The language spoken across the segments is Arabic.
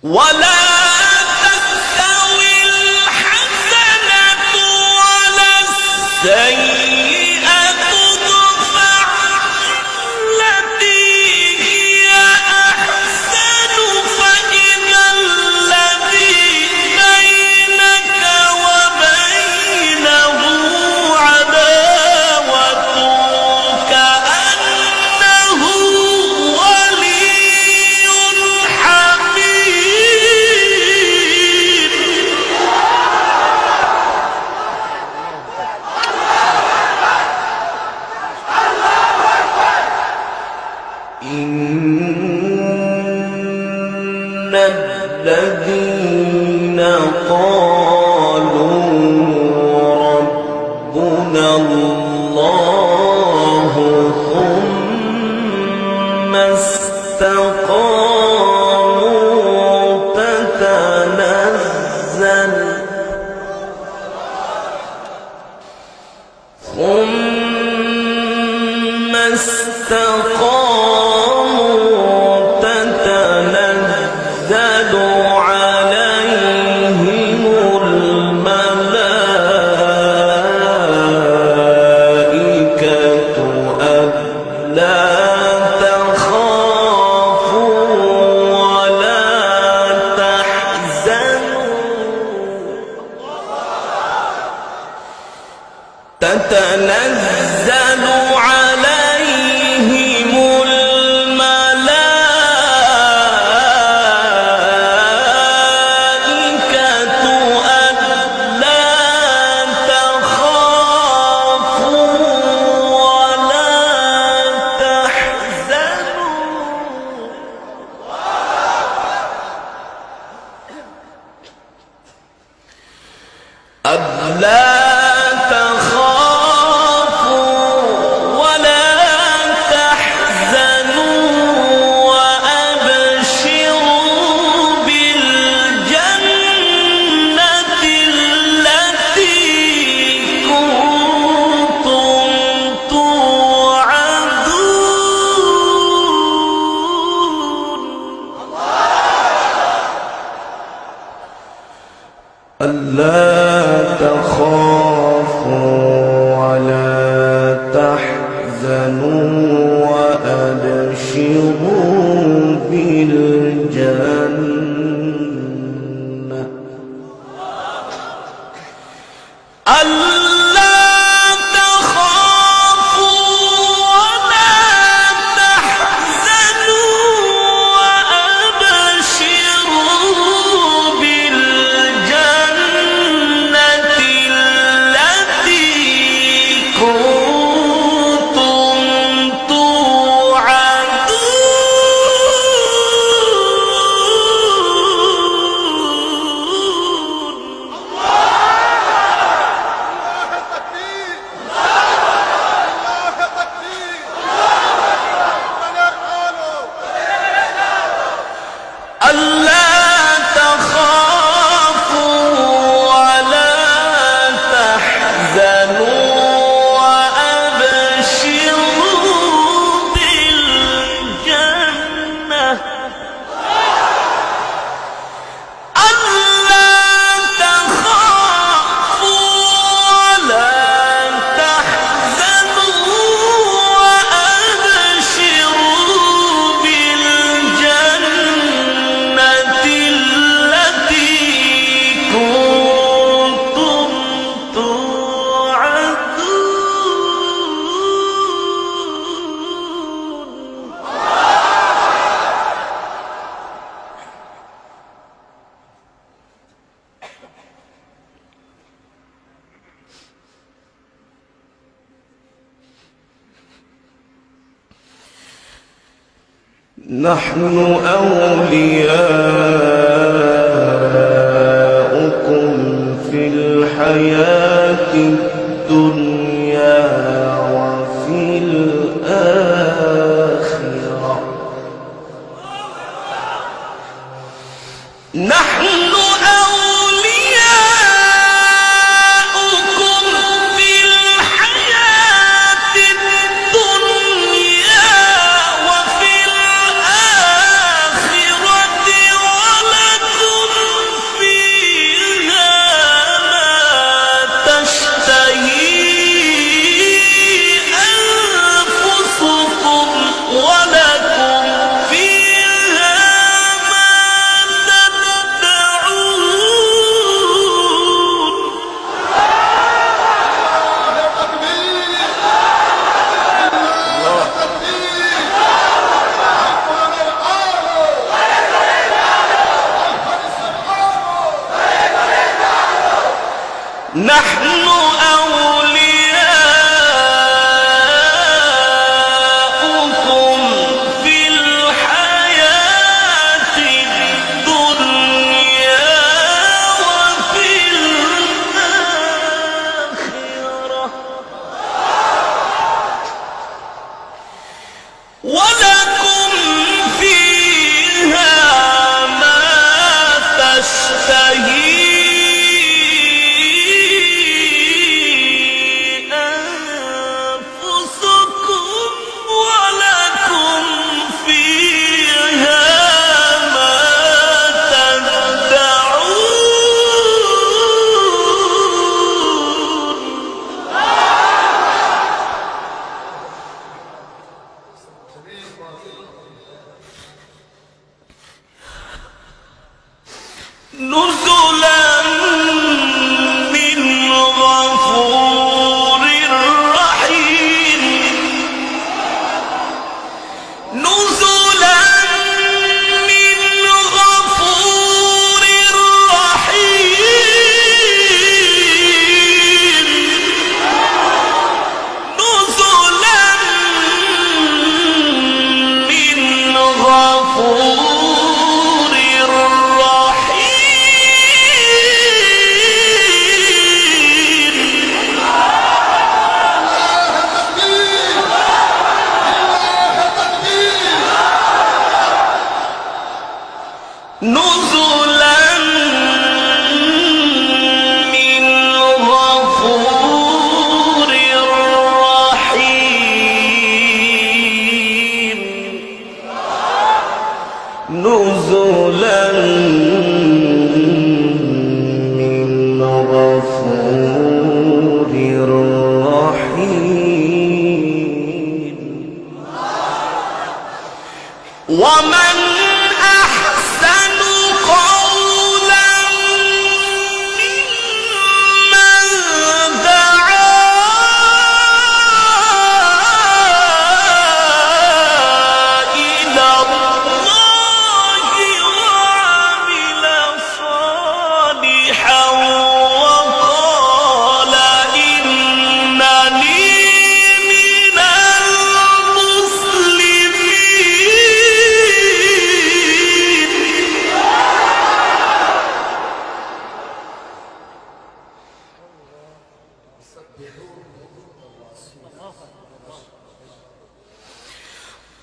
ولا تستوي الحسنة ولا السيئة ادفع بالتي هي أحسن فإذا الذي بينك وبينه عداوة كأنه ولي حميم. إن الذين قالوا ربنا الله ثم استقاموا تتنزل عليهم الملائكة ألا تخافوا ولا تحزنوا تتنزل عليهم الملائكة ألا تخافوا ولا تحزنوا ألا تخافوا ولا تحزنوا وأبشروا بالجنة التي كنتم توعدون. ألا تخافوا ولا تحزنوا وأبشروا بالجنة ألا تخافوا ولا تحزنوا وأبشروا بالجنة التي كنتم نحن أولياؤكم في الحياة الدنيا وفي الآخرة نحن أولياؤكم في الحياة الدنيا وفي الآخرة ولكم نحن أولياؤكم في الحياة الدنيا وفي الآخرة ولكم فيها ما تشتهي نزلا من غفور رحيم نزلا من غفور رحيم نزلا من غفور نزلا من غفور رحيم نزلا من غفور رحيم ومن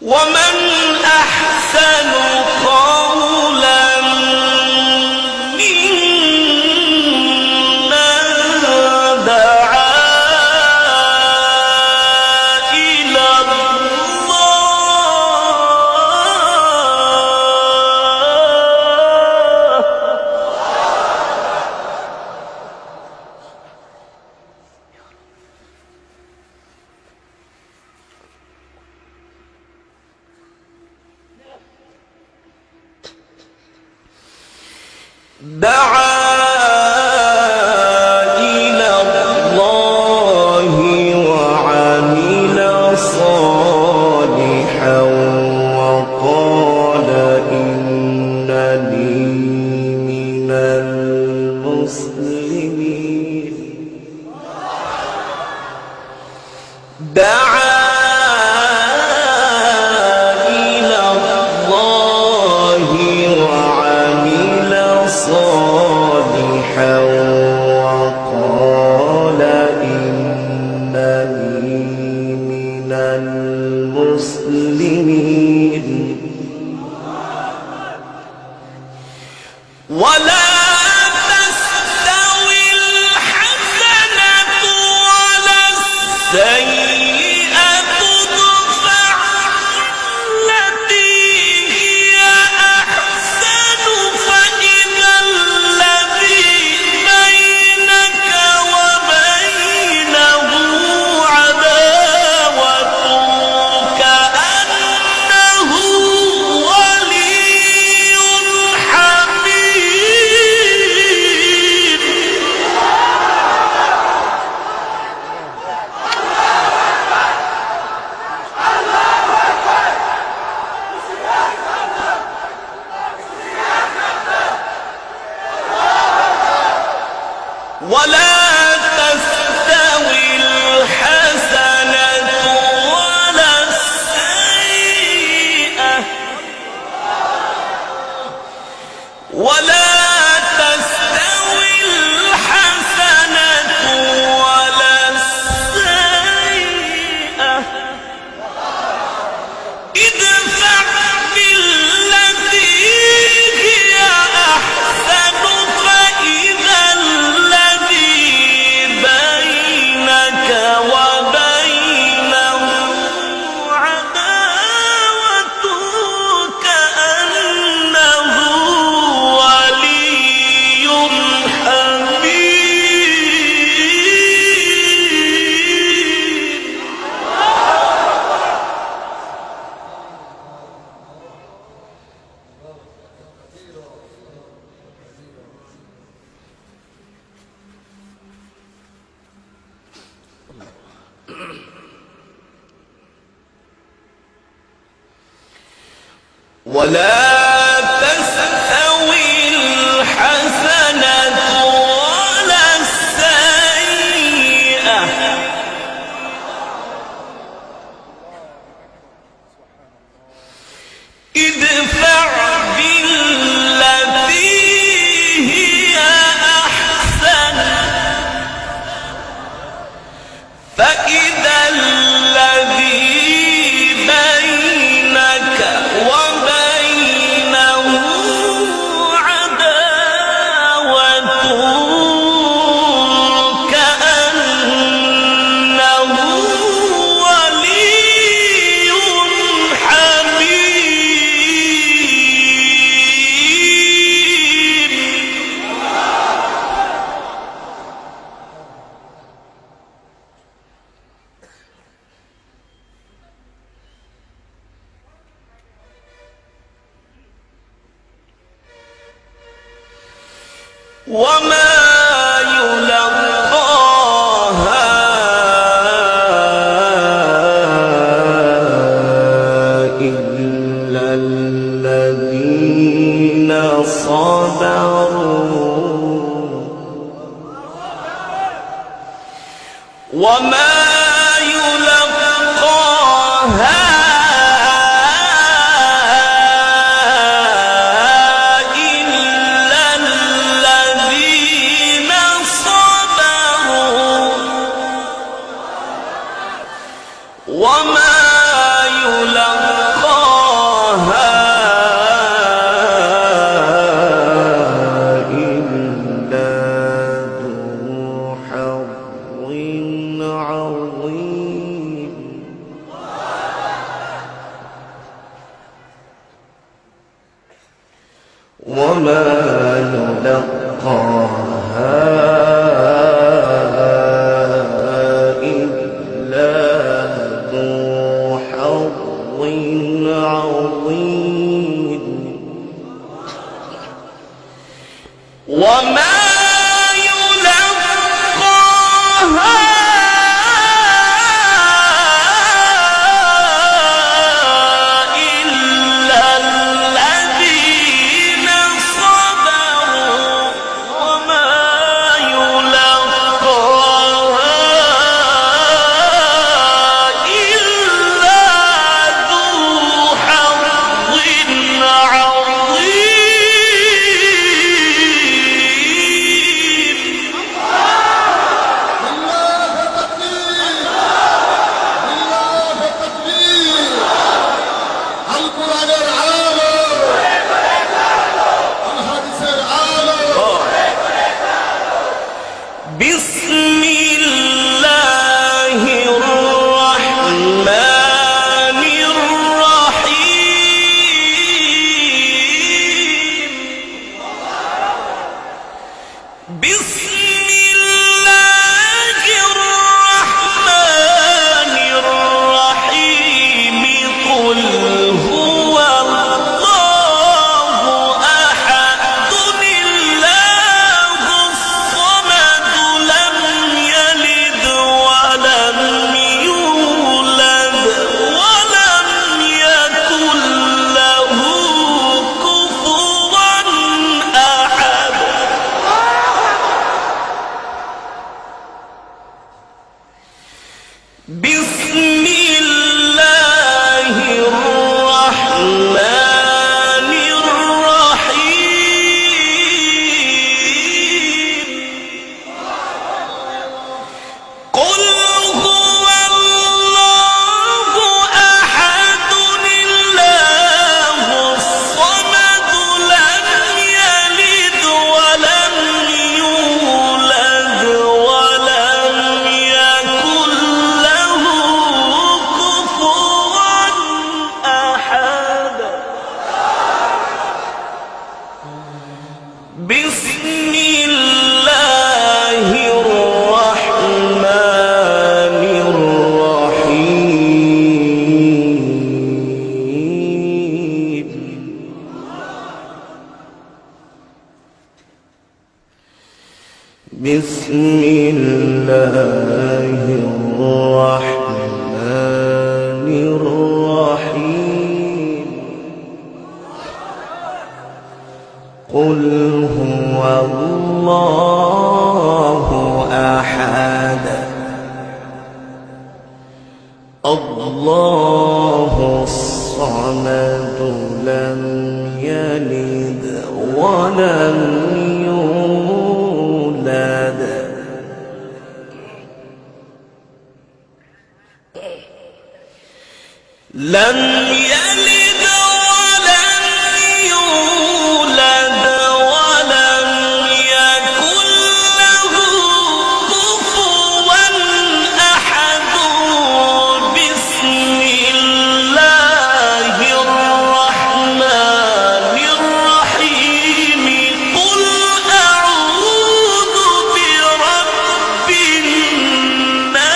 ومن أحسن قولا ممن دعا إلى الله دعا إلى الله وعمل صالحا وقال إنني من المسلمين دعا صالحا وقال إنني من المسلمين ولا تستوي الحسنة ولا السيئة ادفع التي هي أحسن فإذا الذي بينك وبينه عداوة كأنه ولي حميم ولا ولا تستوي الحسنة ولا السيئة ادفع بالتي هي أحسن فإذا الذي بينك وبينه عداوة كأنه ولي حميم. ولا تستوي الحسنة ولا السيئة ادفع بالتي هي أحسن فإذا الذي بينك وبينه عداوة كأنه ولي حميم. وما يلقاها إلا الذين صبروا وما يلقاها إلا الذين صبروا وما يلقاها إلا ذو حظ عظيم. وما يلقاها إلا ذو حظ عظيم. وما يلقاها إلا الذين صبروا وما يلقاها إلا ذو حظ بسم الله الرحمن الرحيم بسم الله الرحمن الرحيم قل هو الله أحد الله الصمد لم يلد ولم يولد لم يلد ولم يولد ولم يكن له كفوا أحد بسم الله الرحمن الرحيم قل أعوذ برب الناس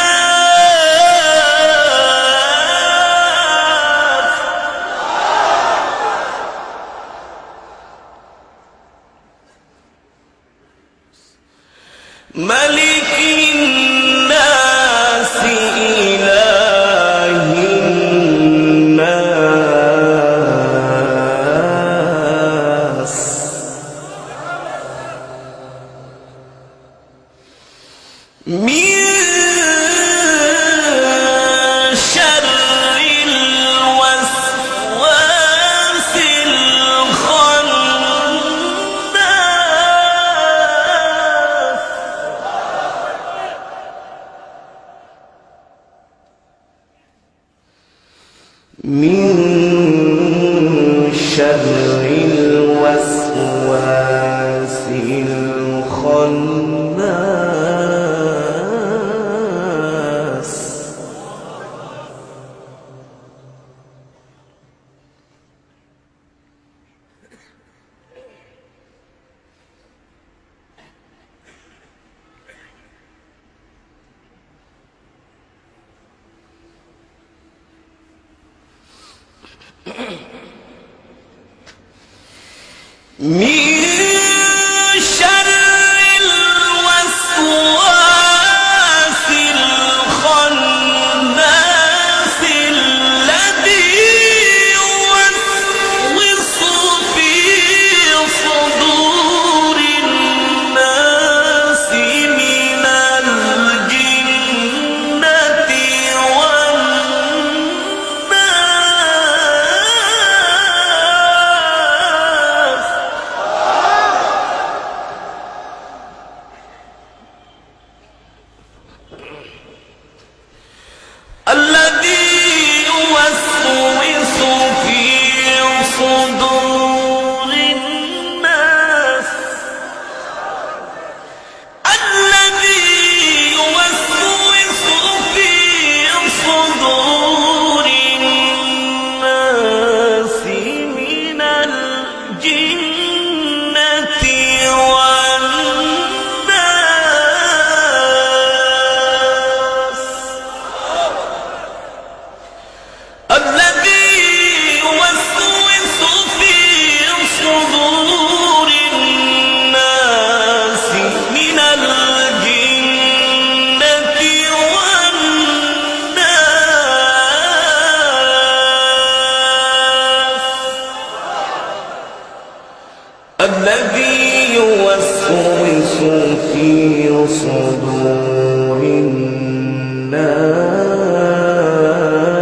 ملك الناس إله الناس من شر الوسواس الخناس من شر الوسواس الخناس من شر الوسواس الخناس الذي يوسوس في صدور الناس من الجنة والناس الذي يوسوس في صدور الناس الذي يوسوس في صدور الناس من الجنة والناس الذي يوسوس في صدور الناس من الجنة والناس الذي يوسوس في صدور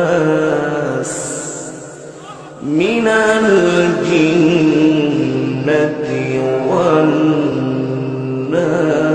الناس من الجنة والناس